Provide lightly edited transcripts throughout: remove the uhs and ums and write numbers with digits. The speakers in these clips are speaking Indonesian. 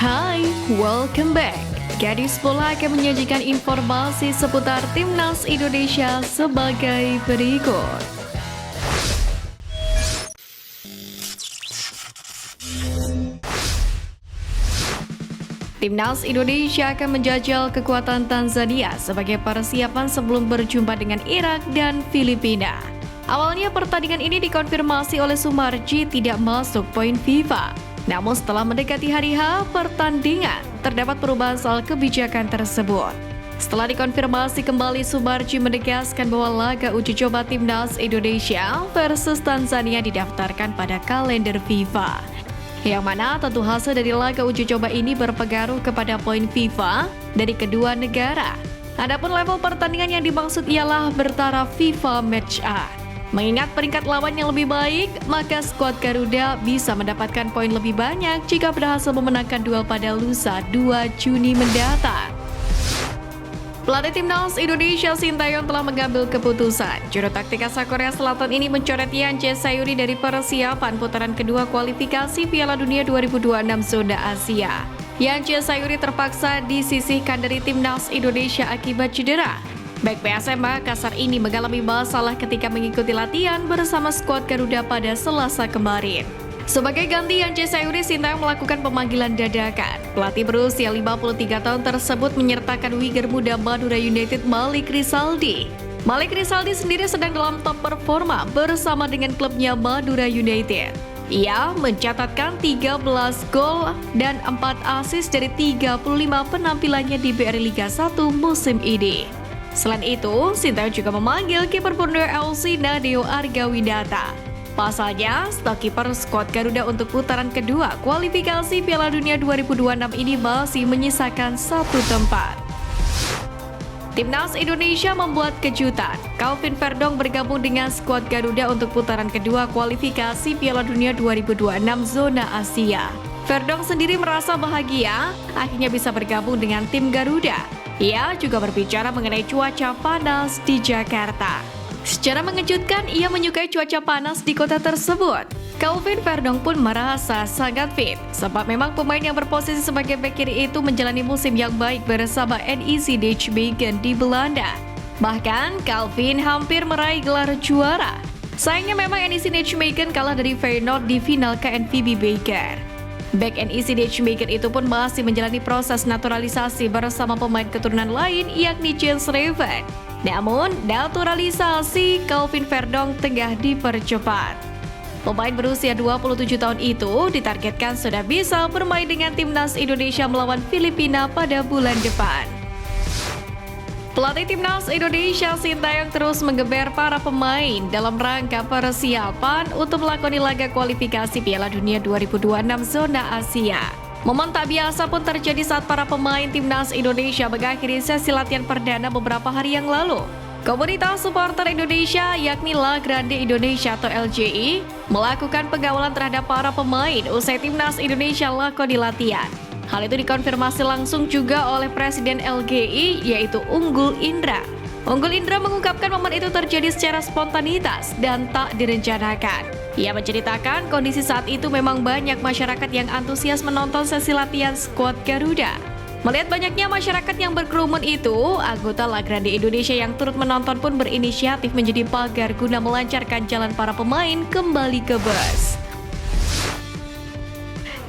Hai, welcome back. Gadis Bola akan menyajikan informasi seputar Timnas Indonesia sebagai berikut. Timnas Indonesia akan menjajal kekuatan Tanzania sebagai persiapan sebelum berjumpa dengan Irak dan Filipina. Awalnya pertandingan ini dikonfirmasi oleh Sumarji tidak masuk poin FIFA. Namun setelah mendekati hari H pertandingan, terdapat perubahan soal kebijakan tersebut. Setelah dikonfirmasi kembali, Sumarji menegaskan bahwa laga uji coba Timnas Indonesia versus Tanzania didaftarkan pada kalender FIFA. Yang mana tentu hasil dari laga uji coba ini berpengaruh kepada poin FIFA dari kedua negara. Adapun level pertandingan yang dimaksud ialah bertaraf FIFA Match A. Mengingat peringkat lawan yang lebih baik, maka skuad Garuda bisa mendapatkan poin lebih banyak jika berhasil memenangkan duel pada lusa 2 Juni mendatang. Pelatih Timnas Indonesia Sintayong telah mengambil keputusan. Juru taktik asal Korea Selatan ini mencoret Yang Jae Sayuri dari persiapan putaran kedua kualifikasi Piala Dunia 2026 zona Asia. Yang Jae Sayuri terpaksa disisihkan dari Timnas Indonesia akibat cedera. Bek PSM Makassar ini mengalami masalah ketika mengikuti latihan bersama skuad Garuda pada Selasa kemarin. Sebagai ganti Yang Jae Sayuri, Sintayong melakukan pemanggilan dadakan. Pelatih berusia 53 tahun tersebut menyertakan winger muda Madura United Malik Rizaldi. Malik Rizaldi sendiri sedang dalam top performa bersama dengan klubnya Madura United. Ia mencatatkan 13 gol dan 4 assist dari 35 penampilannya di BRI Liga 1 musim ini. Selain itu, Sintayong juga memanggil kiper Borneo FC Nadeo Argawindata. Pasalnya, stok kiper skuad Garuda untuk putaran kedua kualifikasi Piala Dunia 2026 ini masih menyisakan satu tempat. Timnas Indonesia membuat kejutan. Calvin Verdong bergabung dengan skuad Garuda untuk putaran kedua kualifikasi Piala Dunia 2026 zona Asia. Verdong sendiri merasa bahagia akhirnya bisa bergabung dengan tim Garuda. Ia juga berbicara mengenai cuaca panas di Jakarta. Secara mengejutkan, ia menyukai cuaca panas di kota tersebut. Calvin Verdong pun merasa sangat fit, sebab memang pemain yang berposisi sebagai bek kiri itu menjalani musim yang baik bersama NEC Nijmegen di Belanda. Bahkan, Calvin hampir meraih gelar juara. Sayangnya memang NEC Nijmegen kalah dari Feyenoord di final KNVB Beker. Bek NEC Nijmegen itu pun masih menjalani proses naturalisasi bersama pemain keturunan lain yakni Jens Reven. Namun, naturalisasi Calvin Verdong tengah dipercepat. Pemain berusia 27 tahun itu ditargetkan sudah bisa bermain dengan Timnas Indonesia melawan Filipina pada bulan depan. Pelatih Timnas Indonesia Sintayong terus menggeber para pemain dalam rangka persiapan untuk melakoni laga kualifikasi Piala Dunia 2026 zona Asia. Momen tak biasa pun terjadi saat para pemain Timnas Indonesia mengakhiri sesi latihan perdana beberapa hari yang lalu. Komunitas supporter Indonesia yakni La Grande Indonesia atau LGI melakukan pengawalan terhadap para pemain usai Timnas Indonesia lakoni latihan. Hal itu dikonfirmasi langsung juga oleh Presiden LGI yaitu Unggul Indra. Unggul Indra mengungkapkan momen itu terjadi secara spontanitas dan tak direncanakan. Ia menceritakan kondisi saat itu memang banyak masyarakat yang antusias menonton sesi latihan skuad Garuda. Melihat banyaknya masyarakat yang berkerumun itu, anggota La Grande Indonesia yang turut menonton pun berinisiatif menjadi pagar guna melancarkan jalan para pemain kembali ke bus.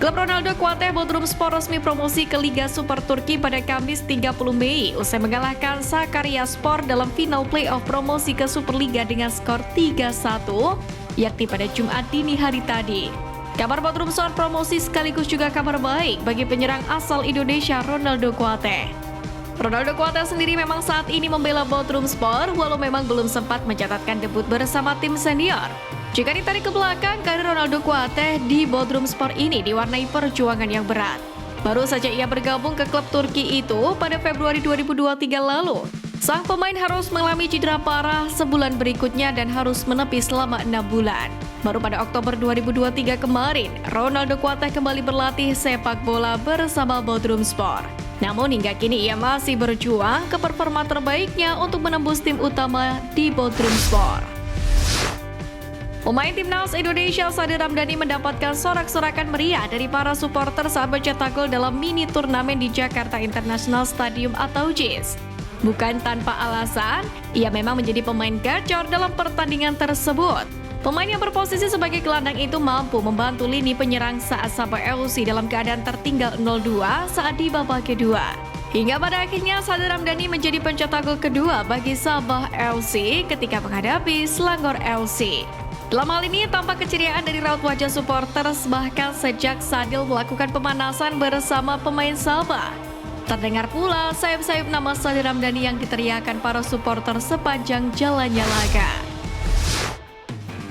Klub Ronaldo Kuateh Bodrumspor resmi promosi ke Liga Super Turki pada Kamis 30 Mei usai mengalahkan Sakaryaspor dalam final playoff promosi ke Superliga dengan skor 3-1, yakni pada Jumat dini hari tadi. Kabar Bodrumspor promosi sekaligus juga kabar baik bagi penyerang asal Indonesia Ronaldo Kuateh. Ronaldo Kuateh sendiri memang saat ini membela Bodrumspor walau memang belum sempat mencatatkan debut bersama tim senior. Jika ditarik ke belakang, karir Ronaldo Kuateh di Bodrumspor ini diwarnai perjuangan yang berat. Baru saja ia bergabung ke klub Turki itu pada Februari 2023 lalu. Sang pemain harus mengalami cedera parah sebulan berikutnya dan harus menepi selama 6 bulan. Baru pada Oktober 2023 kemarin, Ronaldo Kuateh kembali berlatih sepak bola bersama Bodrumspor. Namun hingga kini ia masih berjuang ke performa terbaiknya untuk menembus tim utama di Bodrumspor. Pemain timnas Indonesia Sandi Ramdhani mendapatkan sorak-sorakan meriah dari para supporter saat mencetak gol dalam mini turnamen di Jakarta International Stadium atau JIS. Bukan tanpa alasan, ia memang menjadi pemain gacor dalam pertandingan tersebut. Pemain yang berposisi sebagai gelandang itu mampu membantu lini penyerang saat Sabah FC dalam keadaan tertinggal 0-2 saat di babak kedua. Hingga pada akhirnya Sandi Ramdhani menjadi pencetak gol kedua bagi Sabah FC ketika menghadapi Selangor FC. Dalam hal ini tampak keceriaan dari raut wajah supporters bahkan sejak Sadil melakukan pemanasan bersama pemain Sabah. Terdengar pula sayup-sayup nama Sandi Ramdhani yang diteriakan para supporter sepanjang jalannya laga.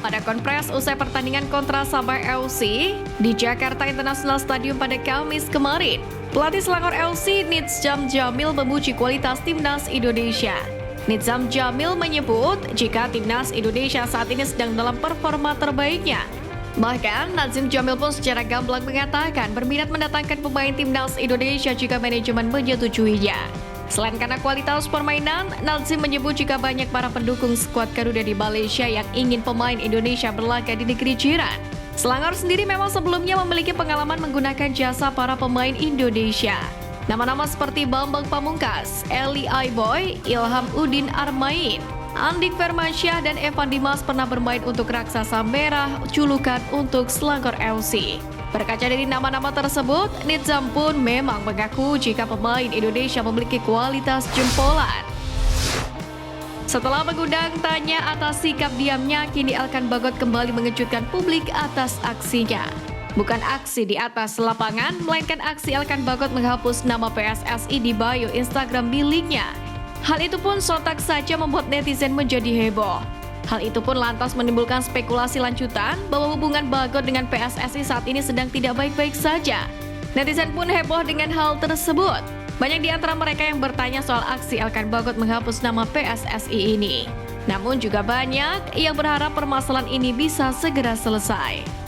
Pada konferensi usai pertandingan kontra Sabah FC di Jakarta International Stadium pada Kamis kemarin, pelatih Selangor FC Nizam Jamil memuji kualitas timnas Indonesia. Nizam Jamil menyebut jika timnas Indonesia saat ini sedang dalam performa terbaiknya. Bahkan, Nazim Jamil pun secara gamblang mengatakan berminat mendatangkan pemain timnas Indonesia jika manajemen menyetujuinya. Selain karena kualitas permainan, Nazim menyebut jika banyak para pendukung skuad Garuda di Malaysia yang ingin pemain Indonesia berlaga di negeri jiran. Selangor sendiri memang sebelumnya memiliki pengalaman menggunakan jasa para pemain Indonesia. Nama-nama seperti Bambang Pamungkas, Eli Aiboy, Ilham Udin Armain, Andik Firmansyah, dan Evan Dimas pernah bermain untuk Raksasa Merah, julukan untuk Selangor FC. Berkaca dari nama-nama tersebut, Nizam pun memang mengaku jika pemain Indonesia memiliki kualitas jempolan. Setelah mengundang tanya atas sikap diamnya, kini Elkan Bagot kembali mengejutkan publik atas aksinya. Bukan aksi di atas lapangan, melainkan aksi Elkan Bagot menghapus nama PSSI di bio Instagram miliknya. Hal itu pun sontak saja membuat netizen menjadi heboh. Hal itu pun lantas menimbulkan spekulasi lanjutan bahwa hubungan Bagot dengan PSSI saat ini sedang tidak baik-baik saja. Netizen pun heboh dengan hal tersebut. Banyak di antara mereka yang bertanya soal aksi Elkan Bagot menghapus nama PSSI ini. Namun juga banyak yang berharap permasalahan ini bisa segera selesai.